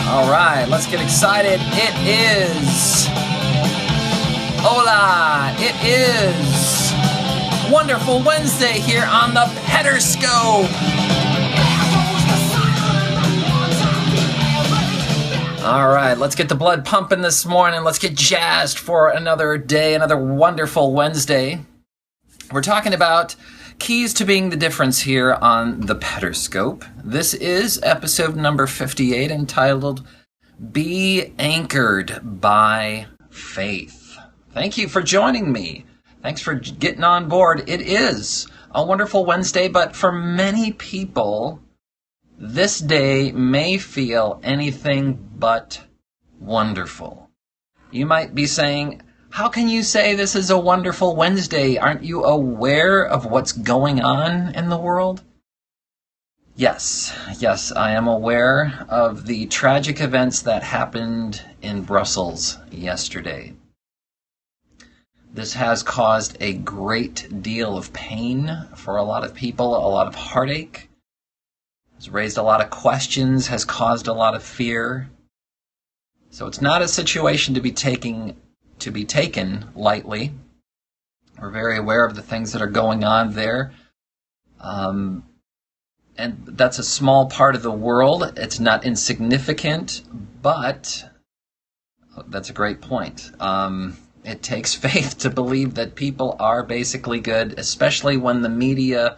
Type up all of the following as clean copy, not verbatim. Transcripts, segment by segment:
All right, let's get excited. It is... Hola! It is Wonderful Wednesday here on the Pederscope. All right, let's get the blood pumping this morning. Let's get jazzed for another day, another wonderful Wednesday. We're talking about keys to being the difference here on the Pederscope. This is episode number 58, entitled Be Anchored by Faith. Thank you for joining me. Thanks for getting on board. It is a wonderful Wednesday, but for many people, this day may feel anything but wonderful. You might be saying, how can you say this is a wonderful Wednesday? Aren't you aware of what's going on in the world? Yes, I am aware of the tragic events that happened in Brussels yesterday. This has caused a great deal of pain for a lot of people, a lot of heartache. Has raised a lot of questions, has caused a lot of fear. So it's not a situation to be taken lightly. We're very aware of the things that are going on there. And that's a small part of the world. It's not insignificant, but that's a great point. It takes faith to believe that people are basically good, especially when the media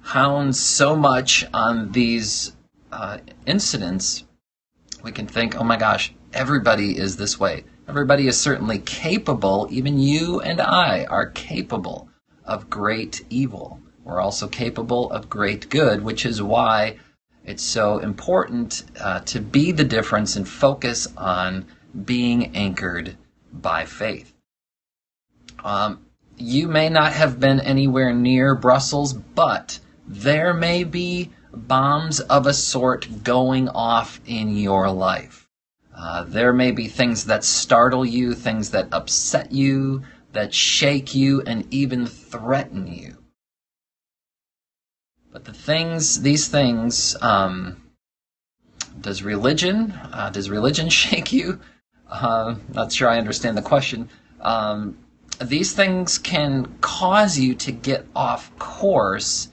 hounds so much on these incidents. We can think, oh my gosh, everybody is this way. Everybody is certainly capable, even you and I are capable of great evil. We're also capable of great good, which is why it's so important to be the difference and focus on being anchored by faith. You may not have been anywhere near Brussels, but there may be bombs of a sort going off in your life. There may be things that startle you, things that upset you, that shake you, and even threaten you. But these things, does religion shake you? Not sure I understand the question. These things can cause you to get off course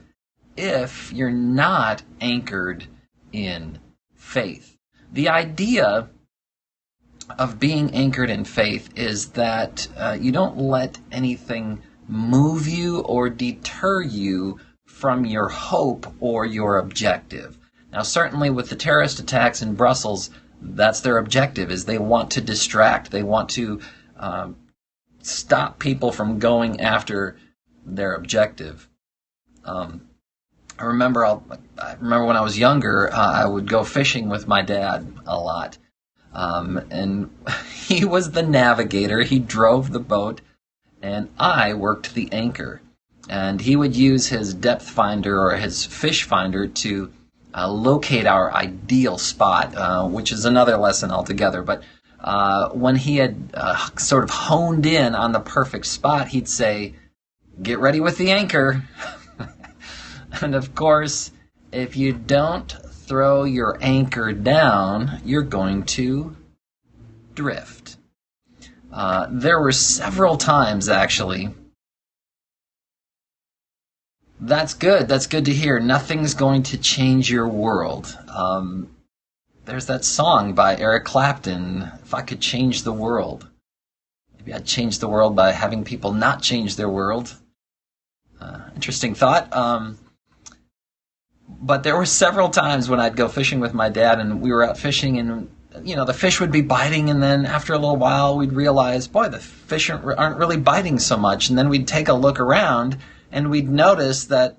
if you're not anchored in faith. The idea of being anchored in faith is that you don't let anything move you or deter you from your hope or your objective. Now, certainly with the terrorist attacks in Brussels, that's their objective, is they want to distract. They want to stop people from going after their objective. I remember when I was younger, I would go fishing with my dad a lot. And he was the navigator. He drove the boat, and I worked the anchor. And he would use his depth finder or his fish finder to locate our ideal spot, which is another lesson altogether. But when he had sort of honed in on the perfect spot, he'd say, "Get ready with the anchor." And of course, if you don't throw your anchor down, you're going to drift. There were several times, actually. That's good. That's good to hear. Nothing's going to change your world. There's that song by Eric Clapton, "If I Could Change the World." Maybe I'd change the world by having people not change their world. Interesting thought. But there were several times when I'd go fishing with my dad, and we were out fishing, and the fish would be biting, and then after a little while we'd realize, boy, the fish aren't really biting so much. And then we'd take a look around, and we'd notice that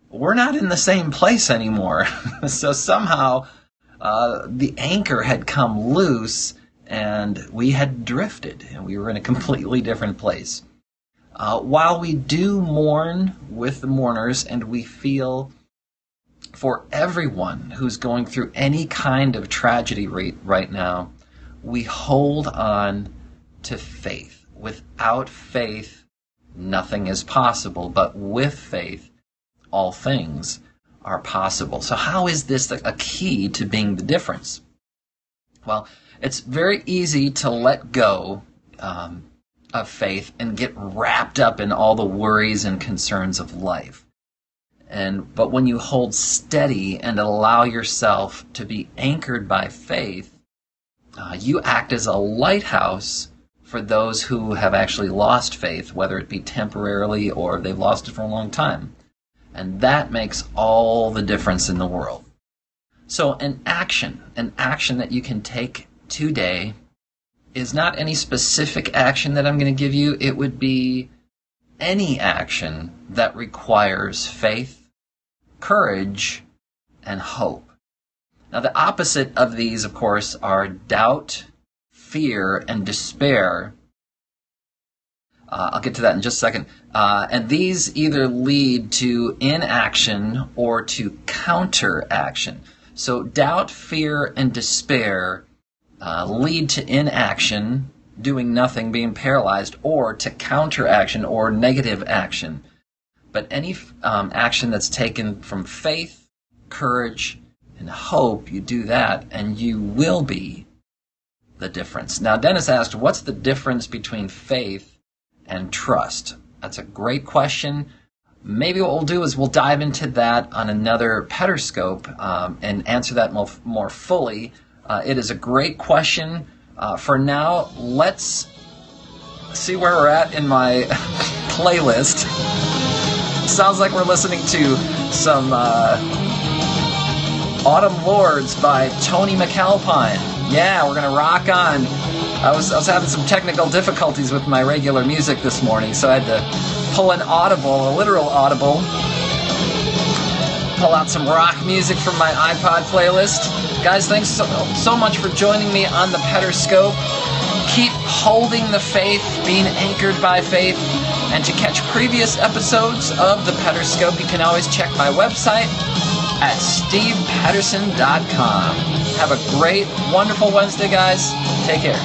we're not in the same place anymore. So somehow the anchor had come loose, and we had drifted, and we were in a completely different place. While we do mourn with the mourners, and we feel for everyone who's going through any kind of tragedy right now, we hold on to faith. Without faith, nothing is possible, but with faith, all things are possible. So how is this a key to being the difference? Well, it's very easy to let go of faith and get wrapped up in all the worries and concerns of life. But when you hold steady and allow yourself to be anchored by faith, you act as a lighthouse for those who have actually lost faith, whether it be temporarily or they've lost it for a long time. And that makes all the difference in the world. So an action that you can take today is not any specific action that I'm going to give you. It would be any action that requires faith, courage, and hope. Now, the opposite of these, of course, are doubt, fear, and despair. I'll get to that in just a second. And these either lead to inaction or to counteraction. So doubt, fear, and despair lead to inaction, doing nothing, being paralyzed, or to counteraction or negative action. But any action that's taken from faith, courage, and hope, you do that, and you will be the difference. Now, Dennis asked, what's the difference between faith and trust? That's a great question. Maybe what we'll do is we'll dive into that on another Pederscope and answer that more fully. It is a great question. For now, let's see where we're at in my playlist. Sounds like we're listening to some Autumn Lords by Tony McAlpine. Yeah, we're going to rock on. I was having some technical difficulties with my regular music this morning, so I had to pull an audible, a literal audible, pull out some rock music from my iPod playlist. Guys, thanks so much for joining me on the Pederscope. Keep holding the faith, being anchored by faith. And to catch previous episodes of the Pederscope, you can always check my website at stevepederson.com. Have a great, wonderful Wednesday, guys. Take care.